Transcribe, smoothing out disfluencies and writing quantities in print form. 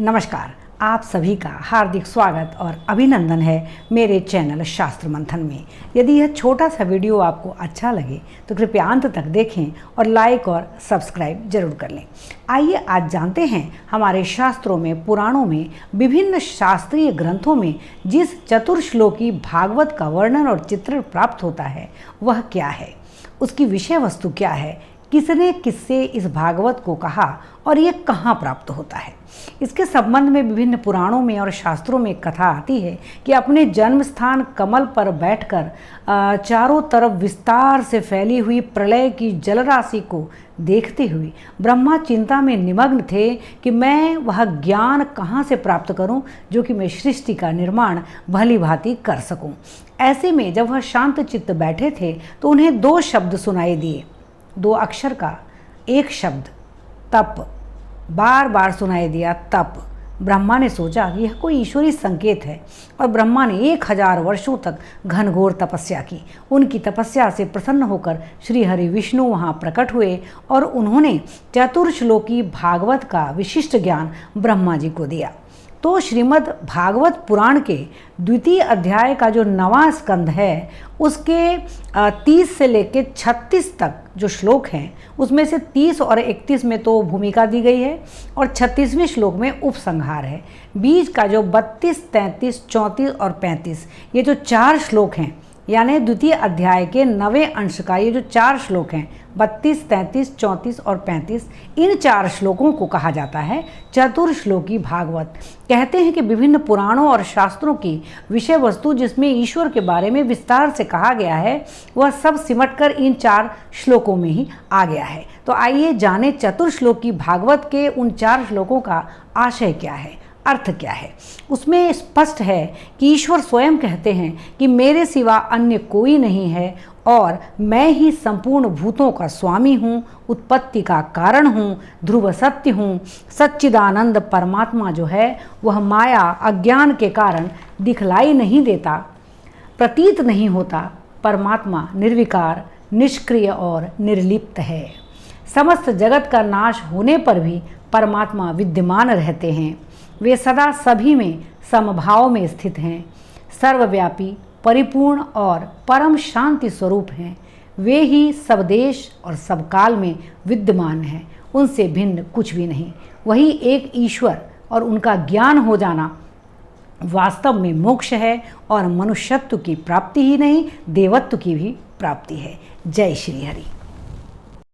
नमस्कार, आप सभी का हार्दिक स्वागत और अभिनंदन है मेरे चैनल शास्त्र मंथन में। यदि यह छोटा सा वीडियो आपको अच्छा लगे तो कृपया अंत तक देखें और लाइक और सब्सक्राइब जरूर कर लें। आइए आज जानते हैं हमारे शास्त्रों में, पुराणों में, विभिन्न शास्त्रीय ग्रंथों में जिस चतुर्श्लोकी भागवत का वर्णन और चित्रण प्राप्त होता है वह क्या है, उसकी विषय वस्तु क्या है, किसने किससे इस भागवत को कहा और ये कहाँ प्राप्त होता है। इसके संबंध में विभिन्न पुराणों में और शास्त्रों में कथा आती है कि अपने जन्म स्थान कमल पर बैठकर चारों तरफ विस्तार से फैली हुई प्रलय की जलराशि को देखते हुए ब्रह्मा चिंता में निमग्न थे कि मैं वह ज्ञान कहाँ से प्राप्त करूं जो कि मैं सृष्टि का निर्माण भली भांति कर सकूं। ऐसे में जब वह शांत चित्त बैठे थे तो उन्हें दो शब्द सुनाई दिए, दो अक्षर का एक शब्द तप बार बार सुनाई दिया, तप। ब्रह्मा ने सोचा कि यह कोई ईश्वरीय संकेत है और ब्रह्मा ने 1000 वर्षों तक घनघोर तपस्या की। उनकी तपस्या से प्रसन्न होकर श्री हरि विष्णु वहाँ प्रकट हुए और उन्होंने चतुर्श्लोकी भागवत का विशिष्ट ज्ञान ब्रह्मा जी को दिया। तो श्रीमद् भागवत पुराण के द्वितीय अध्याय का जो 9वां स्कंध है उसके 30 से लेकर 36 तक जो श्लोक हैं उसमें से 30 और 31 में तो भूमिका दी गई है और 36वें श्लोक में उपसंहार है। बीच का जो 32, 33, 34 और 35 ये जो 4 श्लोक हैं, यानी द्वितीय अध्याय के 9वें अंश का ये जो 4 श्लोक हैं 32, 33, 34 और 35, इन 4 श्लोकों को कहा जाता है चतुर्श्लोकी भागवत। कहते हैं कि विभिन्न पुराणों और शास्त्रों की विषय वस्तु जिसमें ईश्वर के बारे में विस्तार से कहा गया है वह सब सिमटकर इन 4 श्लोकों में ही आ गया है। तो आइए जाने चतुर्श्लोकी भागवत के उन 4 श्लोकों का आशय क्या है, अर्थ क्या है। उसमें स्पष्ट है कि ईश्वर स्वयं कहते हैं कि मेरे सिवा अन्य कोई नहीं है और मैं ही संपूर्ण भूतों का स्वामी हूँ, उत्पत्ति का कारण हूँ, ध्रुव सत्य हूँ। सच्चिदानंद परमात्मा जो है वह माया अज्ञान के कारण दिखलाई नहीं देता, प्रतीत नहीं होता। परमात्मा निर्विकार, निष्क्रिय और निर्लिप्त है। समस्त जगत का नाश होने पर भी परमात्मा विद्यमान रहते हैं। वे सदा सभी में समभाव में स्थित हैं, सर्वव्यापी, परिपूर्ण और परम शांति स्वरूप हैं। वे ही सब देश और सब काल में विद्यमान हैं, उनसे भिन्न कुछ भी नहीं। वही एक ईश्वर और उनका ज्ञान हो जाना वास्तव में मोक्ष है और मनुष्यत्व की प्राप्ति ही नहीं देवत्व की भी प्राप्ति है। जय श्री हरि।